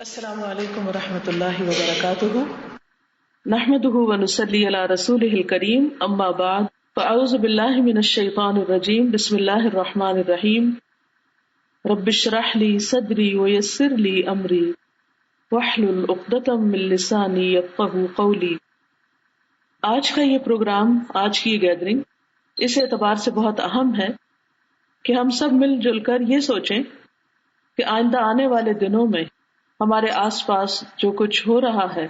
السلام علیکم ورحمۃ اللہ وبرکاتہ، نحمده ونصلی علی رسولہ الکریم، اما بعد فاعوذ باللہ من الشیطان الرجیم، بسم اللہ الرحمن الرحیم، رب اشرح لی صدری ویسر لی امری واحلل عقدۃ من لسانی یفقہوا قولی۔ آج کا یہ پروگرام، آج کی یہ گیدرنگ اس اعتبار سے بہت اہم ہے کہ ہم سب مل جل کر یہ سوچیں کہ آئندہ آنے والے دنوں میں ہمارے آس پاس جو کچھ ہو رہا ہے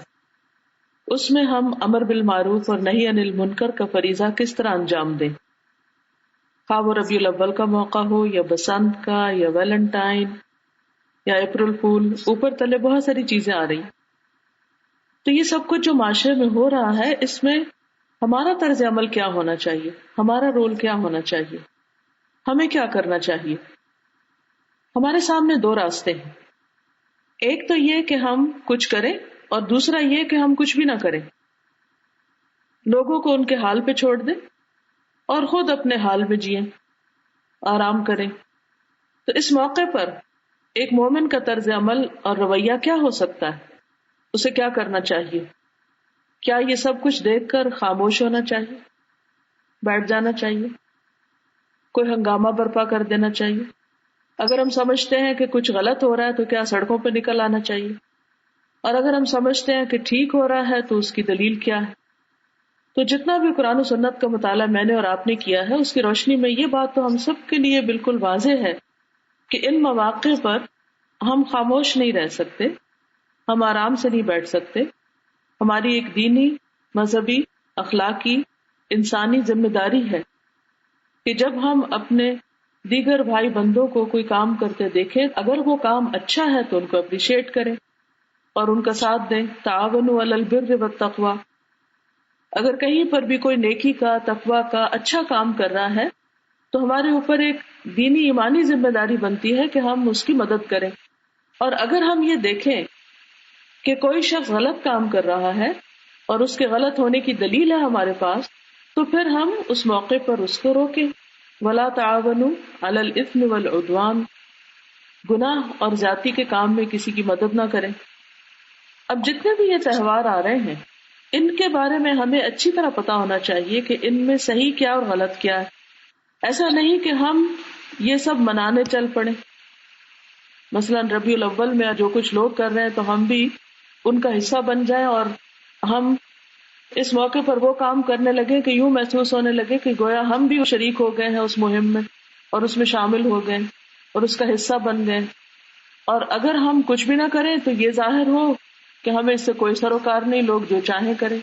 اس میں ہم امر بالمعروف اور نہی عن المنکر کا فریضہ کس طرح انجام دیں، خواہ وہ ربیع الاول کا موقع ہو یا بسنت کا یا ویلنٹائن یا اپریل فول، اوپر تلے بہت ساری چیزیں آ رہی۔ تو یہ سب کچھ جو معاشرے میں ہو رہا ہے، اس میں ہمارا طرز عمل کیا ہونا چاہیے، ہمارا رول کیا ہونا چاہیے، ہمیں کیا کرنا چاہیے۔ ہمارے سامنے دو راستے ہیں، ایک تو یہ کہ ہم کچھ کریں اور دوسرا یہ کہ ہم کچھ بھی نہ کریں، لوگوں کو ان کے حال پہ چھوڑ دیں اور خود اپنے حال میں جئیں، آرام کریں۔ تو اس موقع پر ایک مومن کا طرز عمل اور رویہ کیا ہو سکتا ہے، اسے کیا کرنا چاہیے؟ کیا یہ سب کچھ دیکھ کر خاموش ہونا چاہیے، بیٹھ جانا چاہیے، کوئی ہنگامہ برپا کر دینا چاہیے؟ اگر ہم سمجھتے ہیں کہ کچھ غلط ہو رہا ہے تو کیا سڑکوں پہ نکل آنا چاہیے؟ اور اگر ہم سمجھتے ہیں کہ ٹھیک ہو رہا ہے تو اس کی دلیل کیا ہے؟ تو جتنا بھی قرآن و سنت کا مطالعہ میں نے اور آپ نے کیا ہے، اس کی روشنی میں یہ بات تو ہم سب کے لیے بالکل واضح ہے کہ ان مواقع پر ہم خاموش نہیں رہ سکتے، ہم آرام سے نہیں بیٹھ سکتے۔ ہماری ایک دینی، مذہبی، اخلاقی، انسانی ذمہ داری ہے کہ جب ہم اپنے دیگر بھائی بندوں کو کوئی کام کرتے دیکھیں، اگر وہ کام اچھا ہے تو ان کو اپریشیٹ کریں اور ان کا ساتھ دیں۔ تعاونوا علی البر والتقوی، اگر کہیں پر بھی کوئی نیکی کا، تقوی کا اچھا کام کر رہا ہے تو ہمارے اوپر ایک دینی ایمانی ذمہ داری بنتی ہے کہ ہم اس کی مدد کریں۔ اور اگر ہم یہ دیکھیں کہ کوئی شخص غلط کام کر رہا ہے اور اس کے غلط ہونے کی دلیل ہے ہمارے پاس، تو پھر ہم اس موقع پر اس کو روکیں۔ وَلَا تَعَاوَنُوا عَلَى الْإِثْمِ وَالْعُدْوَانِ، گناہ اور زیادتی کے کام میں کسی کی مدد نہ کریں۔ اب جتنے بھی یہ تہوار آ رہے ہیں، ان کے بارے میں ہمیں اچھی طرح پتا ہونا چاہیے کہ ان میں صحیح کیا اور غلط کیا ہے۔ ایسا نہیں کہ ہم یہ سب منانے چل پڑیں۔ مثلا ربیع الاول میں جو کچھ لوگ کر رہے ہیں تو ہم بھی ان کا حصہ بن جائیں اور ہم اس موقع پر وہ کام کرنے لگے کہ یوں محسوس ہونے لگے کہ گویا ہم بھی شریک ہو گئے ہیں اس مہم میں اور اس میں شامل ہو گئے اور اس کا حصہ بن گئے۔ اور اگر ہم کچھ بھی نہ کریں تو یہ ظاہر ہو کہ ہمیں اس سے کوئی سروکار نہیں، لوگ جو چاہیں کریں،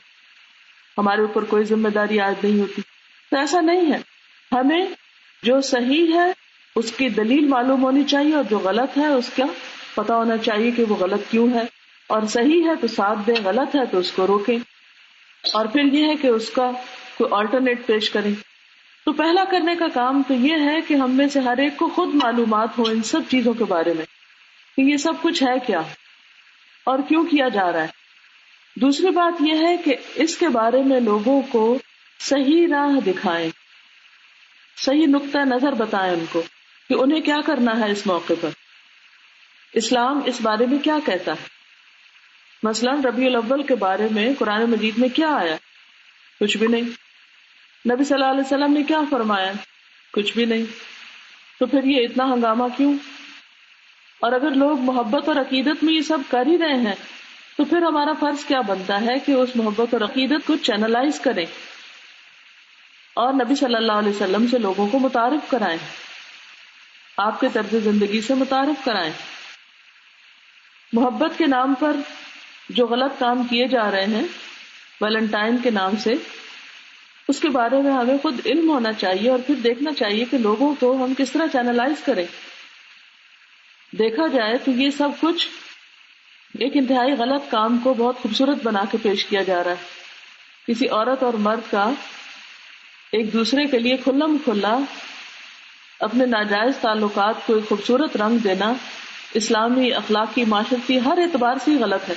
ہمارے اوپر کوئی ذمہ داری عائد نہیں ہوتی۔ تو ایسا نہیں ہے، ہمیں جو صحیح ہے اس کی دلیل معلوم ہونی چاہیے اور جو غلط ہے اس کا پتا ہونا چاہیے کہ وہ غلط کیوں ہے، اور صحیح ہے تو ساتھ دیں، غلط ہے تو اس کو روکیں، اور پھر یہ ہے کہ اس کا کوئی آلٹرنیٹ پیش کریں۔ تو پہلا کرنے کا کام تو یہ ہے کہ ہم میں سے ہر ایک کو خود معلومات ہو ان سب چیزوں کے بارے میں کہ یہ سب کچھ ہے کیا اور کیوں کیا جا رہا ہے۔ دوسری بات یہ ہے کہ اس کے بارے میں لوگوں کو صحیح راہ دکھائیں، صحیح نقطہ نظر بتائیں ان کو کہ انہیں کیا کرنا ہے اس موقع پر، اسلام اس بارے میں کیا کہتا ہے۔ مثلا ربیع الاول کے بارے میں قرآن مجید میں کیا آیا؟ کچھ بھی نہیں۔ نبی صلی اللہ علیہ وسلم نے کیا فرمایا؟ کچھ بھی نہیں۔ تو پھر یہ اتنا ہنگامہ کیوں؟ اور اگر لوگ محبت اور عقیدت میں یہ سب کر ہی رہے ہیں تو پھر ہمارا فرض کیا بنتا ہے کہ اس محبت اور عقیدت کو چینلائز کریں اور نبی صلی اللہ علیہ وسلم سے لوگوں کو متعارف کرائیں، آپ کے طرز زندگی سے متعارف کرائیں۔ محبت کے نام پر جو غلط کام کیے جا رہے ہیں ویلنٹائن کے نام سے، اس کے بارے میں ہمیں خود علم ہونا چاہیے اور پھر دیکھنا چاہیے کہ لوگوں کو ہم کس طرح چینلائز کریں۔ دیکھا جائے تو یہ سب کچھ ایک انتہائی غلط کام کو بہت خوبصورت بنا کے پیش کیا جا رہا ہے۔ کسی عورت اور مرد کا ایک دوسرے کے لیے کھلم کھلا اپنے ناجائز تعلقات کو ایک خوبصورت رنگ دینا اسلامی، اخلاقی، معاشرتی ہر اعتبار سے غلط ہے،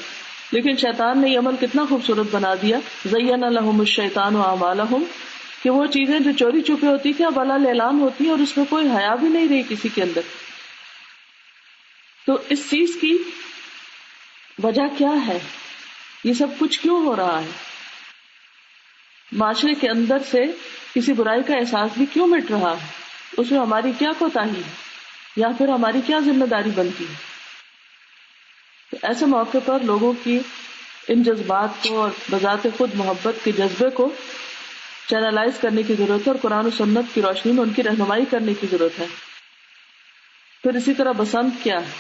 لیکن شیطان نے یہ عمل کتنا خوبصورت بنا دیا۔ زین لہم الشیطان اعمالہم، کہ وہ چیزیں جو چوری چھپے ہوتی تھی اب علل اعلان ہوتی ہیں اور اس میں کوئی حیا بھی نہیں رہی کسی کے اندر۔ تو اس چیز کی وجہ کیا ہے؟ یہ سب کچھ کیوں ہو رہا ہے؟ معاشرے کے اندر سے کسی برائی کا احساس بھی کیوں مٹ رہا ہے؟ اس میں ہماری کیا کوتاہی ہے یا پھر ہماری کیا ذمہ داری بنتی ہے؟ تو ایسے موقع پر لوگوں کی ان جذبات کو اور بذات خود محبت کے جذبے کو چینلائز کرنے کی ضرورت ہے اور قرآن و سنت کی روشنی میں ان کی رہنمائی کرنے کی ضرورت ہے. پھر اسی طرح بسنت کیا ہے،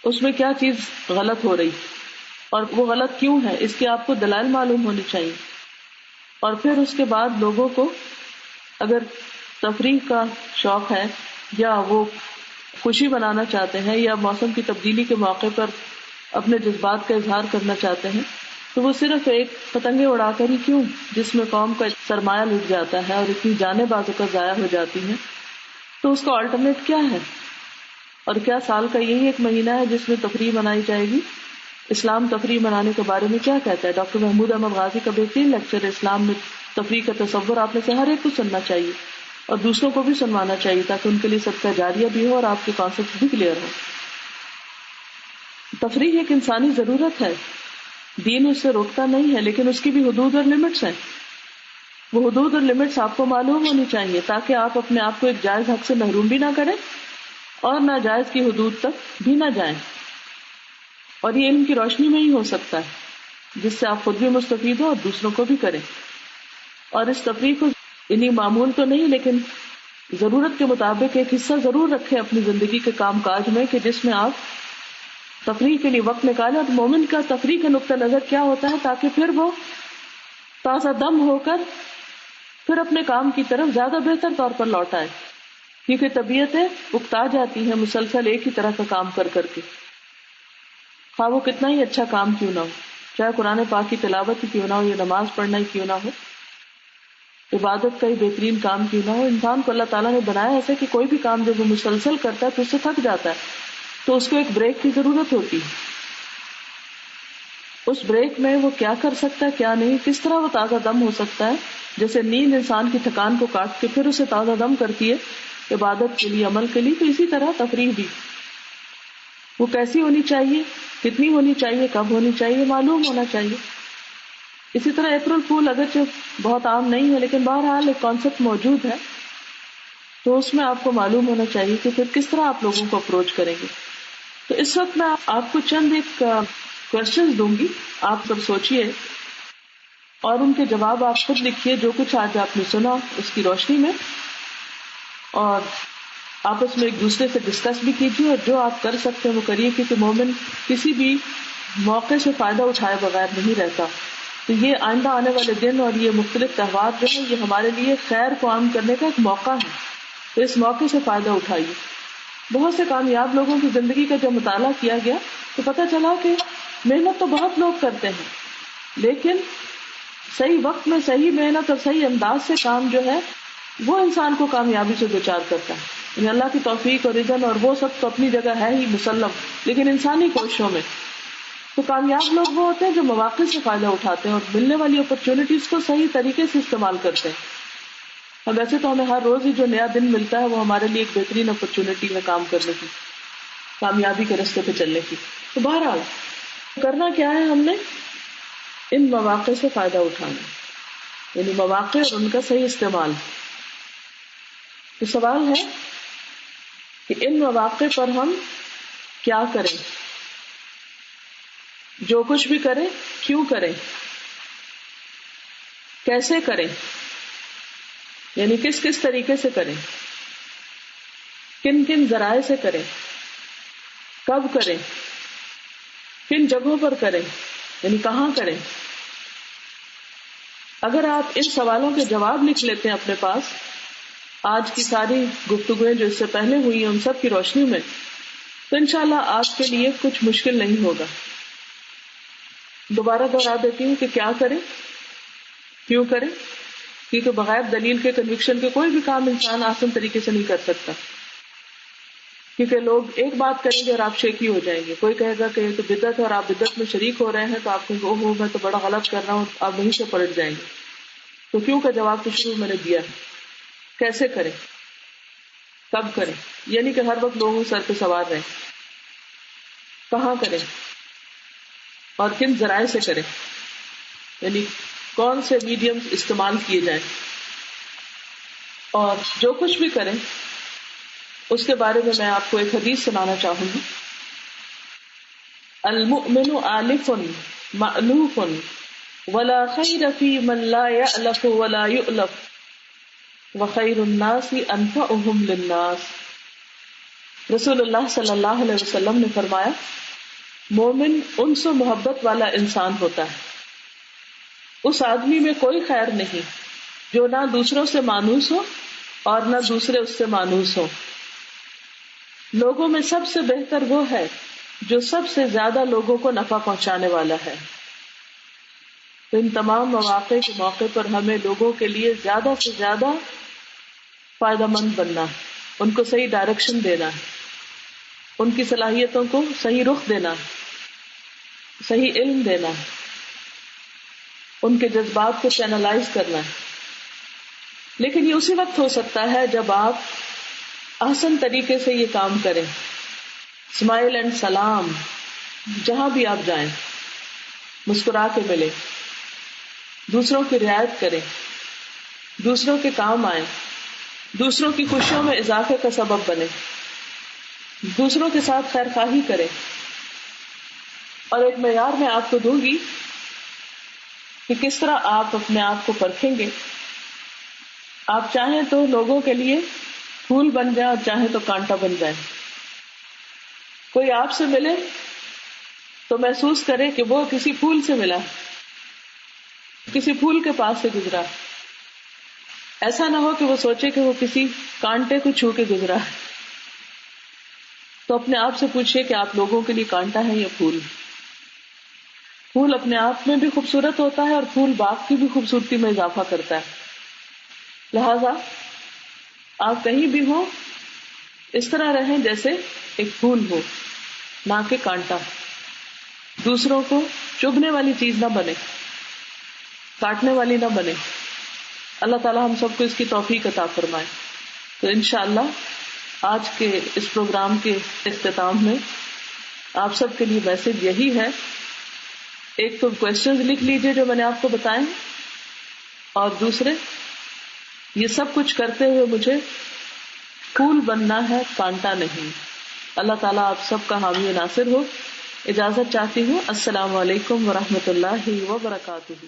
اس میں کیا چیز غلط ہو رہی اور وہ غلط کیوں ہے، اس کی آپ کو دلائل معلوم ہونی چاہیے. اور پھر اس کے بعد لوگوں کو اگر تفریح کا شوق ہے یا وہ خوشی منانا چاہتے ہیں یا موسم کی تبدیلی کے موقع پر اپنے جذبات کا اظہار کرنا چاہتے ہیں، تو وہ صرف ایک پتنگیں اڑا کر ہی کیوں، جس میں قوم کا سرمایہ لٹ جاتا ہے اور اتنی جانیں بازو کا ضائع ہو جاتی ہیں. تو اس کا آلٹرنیٹ کیا ہے؟ اور کیا سال کا یہی ایک مہینہ ہے جس میں تفریح منائی جائے گی؟ اسلام تفریح منانے کے بارے میں کیا کہتا ہے؟ ڈاکٹر محمود احمد غازی کا بہترین لیکچر ہے اسلام میں تفریح کا تصور، آپ میں سے ہر ایک کو سننا چاہیے اور دوسروں کو بھی سنوانا چاہیے تاکہ ان کے لیے صدقہ جاریہ بھی ہو اور آپ کے کانسیپٹ بھی کلیئر ہو. تفریح ایک انسانی ضرورت ہے، دین اس سے روکتا نہیں ہے، لیکن اس کی بھی حدود اور لمٹس ہیں. وہ حدود اور لمٹس آپ کو معلوم ہونی چاہیے تاکہ آپ اپنے آپ کو ایک جائز حق سے محروم بھی نہ کریں اور ناجائز کی حدود تک بھی نہ جائیں. اور یہ علم کی روشنی میں ہی ہو سکتا ہے جس سے آپ خود بھی مستفید ہو اور دوسروں کو بھی کریں. اور اس تفریح کو معمول تو نہیں لیکن ضرورت کے مطابق ایک حصہ ضرور رکھیں اپنی زندگی کے کام کاج میں کہ جس میں آپ تفریح کے لیے وقت نکالیں. اور مومن کا تفریح کا نقطہ نظر کیا ہوتا ہے تاکہ پھر وہ تازہ دم ہو کر پھر اپنے کام کی طرف زیادہ بہتر طور پر لوٹ آئے، کیونکہ طبیعتیں اکتا جاتی ہیں مسلسل ایک ہی طرح کا کام کر کر کے، خواہ وہ کتنا ہی اچھا کام کیوں نہ ہو، چاہے قرآن پاک کی تلاوت ہی کیوں نہ ہو یا نماز پڑھنا ہی کیوں نہ ہو، عبادت کا ہی بہترین کام کیوں نہ ہو. انسان کو اللہ تعالیٰ نے بنایا ایسے کہ کوئی بھی کام جب وہ مسلسل کرتا ہے تو اس سے تھک جاتا ہے، تو اس کو ایک بریک کی ضرورت ہوتی ہے. اس بریک میں وہ کیا کر سکتا ہے کیا نہیں، کس طرح وہ تازہ دم ہو سکتا ہے. جیسے نیند انسان کی تھکان کو کاٹ کے پھر اسے تازہ دم کرتی ہے عبادت کے لیے، عمل کے لیے، تو اسی طرح تفریح بھی وہ کیسی ہونی چاہیے، کتنی ہونی چاہیے، کب ہونی چاہیے، معلوم ہونا چاہیے. اسی طرح اپریل فول اگرچہ بہت عام نہیں ہے لیکن بہرحال ایک کانسیپٹ موجود ہے، تو اس میں آپ کو معلوم ہونا چاہیے کہ پھر کس طرح آپ لوگوں کو اپروچ کریں گے. تو اس وقت میں آپ کو چند ایک کوشچنز دوں گی، آپ سب سوچئے اور ان کے جواب آپ خود لکھیے جو کچھ آج آپ نے سنا اس کی روشنی میں، اور آپس میں ایک دوسرے سے ڈسکس بھی کیجیے اور جو آپ کر سکتے ہیں وہ کریے، کیونکہ مومن کسی بھی موقع سے فائدہ اٹھائے بغیر نہیں رہتا. تو یہ آئندہ آنے والے دن اور یہ مختلف تہوار جو ہیں یہ ہمارے لیے خیر کو عام کرنے کا ایک موقع ہے، تو اس موقع سے فائدہ اٹھائیے. بہت سے کامیاب لوگوں کی زندگی کا جب مطالعہ کیا گیا تو پتہ چلا کہ محنت تو بہت لوگ کرتے ہیں لیکن صحیح وقت میں صحیح محنت اور صحیح انداز سے کام جو ہے وہ انسان کو کامیابی سے دوچار کرتا ہے. یعنی اللہ کی توفیق اور اذن اور وہ سب تو اپنی جگہ ہے ہی مسلم، لیکن انسانی کوششوں میں تو کامیاب لوگ وہ ہوتے ہیں جو مواقع سے فائدہ اٹھاتے ہیں اور ملنے والی اپرچونٹیز کو صحیح طریقے سے استعمال کرتے ہیں. اور ویسے تو ہمیں ہر روز ہی جو نیا دن ملتا ہے وہ ہمارے لیے ایک بہترین اپرچونٹی ہے کام کرنے کی، کامیابی کے راستے پہ چلنے کی. تو بہرحال کرنا کیا ہے، ہم نے ان مواقع سے فائدہ اٹھانا، یعنی مواقع اور ان کا صحیح استعمال. تو سوال ہے کہ ان مواقع پر ہم کیا کریں، جو کچھ بھی کریں کیوں کریں، کیسے کریں، یعنی کس کس طریقے سے کریں، کن کن ذرائع سے کریں، کب کریں، کن جگہوں پر کریں، یعنی کہاں کریں. اگر آپ ان سوالوں کے جواب لکھ لیتے ہیں اپنے پاس آج کی ساری گفتگویں جو اس سے پہلے ہوئی ہیں ان سب کی روشنی میں، تو انشاءاللہ آپ کے لیے کچھ مشکل نہیں ہوگا. دوبارہ دوہرا دیتی ہوں کہ کیا کریں، کیوں کریں، کیونکہ بغیر دلیل کے کنوکشن کے کوئی بھی کام انسان آسان طریقے سے نہیں کر سکتا. کیونکہ لوگ ایک بات کریں گے اور آپ شیکی ہو جائیں گے. کوئی کہے گا کہ یہ تو بدعت ہے اور آپ بدعت میں شریک ہو رہے ہیں تو آپ کہیں گے اوہ میں تو بڑا غلط کر رہا ہوں، آپ وہیں سے پلٹ جائیں گے. تو کیوں کا جواب تو شروع میں نے دیا ہے. کیسے کریں، کب کریں، یعنی کہ ہر وقت لوگوں سر پہ سوار رہیں. کہاں کریں اور کن ذرائع سے کریں، یعنی کون سے میڈیم استعمال کیے جائیں، اور جو کچھ بھی کریں اس کے بارے میں میں آپ کو ایک حدیث سنانا چاہوں گی. المؤمن آلف مألوف ولا خیر فی من لا یألف ولا یؤلف وخیر الناس انفعهم للناس. رسول اللہ صلی اللہ علیہ وسلم نے فرمایا مومن انس و محبت والا انسان ہوتا ہے، اس آدمی میں کوئی خیر نہیں جو نہ دوسروں سے مانوس ہو اور نہ دوسرے اس سے مانوس ہو. لوگوں میں سب سے بہتر وہ ہے جو سب سے زیادہ لوگوں کو نفع پہنچانے والا ہے. تو ان تمام مواقع کے موقع پر ہمیں لوگوں کے لیے زیادہ سے زیادہ فائدہ مند بننا ہے، ان کو صحیح ڈائریکشن دینا ہے، ان کی صلاحیتوں کو صحیح رخ دینا ہے، صحیح علم دینا ہے، ان کے جذبات کو چینلائز کرنا ہے. لیکن یہ اسی وقت ہو سکتا ہے جب آپ احسن طریقے سے یہ کام کریں. اسمائل اینڈ سلام، جہاں بھی آپ جائیں مسکرا کے ملیں، دوسروں کی رعایت کریں، دوسروں کے کام آئیں، دوسروں کی خوشیوں میں اضافے کا سبب بنے، دوسروں کے ساتھ خیر خواہی کریں. اور ایک معیار میں آپ کو دوں گی کہ کس طرح آپ اپنے آپ کو پرکھیں گے. آپ چاہیں تو لوگوں کے لیے پھول بن جائیں اور چاہیں تو کانٹا بن جائیں. کوئی آپ سے ملے تو محسوس کرے کہ وہ کسی پھول سے ملا، کسی پھول کے پاس سے گزرا. ایسا نہ ہو کہ وہ سوچے کہ وہ کسی کانٹے کو چھو کے گزرا. تو اپنے آپ سے پوچھئے کہ آپ لوگوں کے لیے کانٹا ہے یا پھول. پھول اپنے آپ میں بھی خوبصورت ہوتا ہے اور پھول باغ کی بھی خوبصورتی میں اضافہ کرتا ہے. لہذا آپ کہیں بھی ہوں اس طرح رہیں جیسے ایک پھول ہو، نہ کہ کانٹا. دوسروں کو چبھنے والی چیز نہ بنے، کاٹنے والی نہ بنے. اللہ تعالی ہم سب کو اس کی توفیق عطا فرمائے. تو انشاءاللہ آج کے اس پروگرام کے اختتام میں آپ سب کے لیے میسج یہی ہے. ایک تو کوشچنز لکھ لیجئے جو میں نے آپ کو بتائے، اور دوسرے یہ سب کچھ کرتے ہوئے مجھے پھول بننا ہے، کانٹا نہیں. اللہ تعالیٰ آپ سب کا حامی و ناصر ہو. اجازت چاہتی ہوں. السلام علیکم ورحمۃ اللہ وبرکاتہ.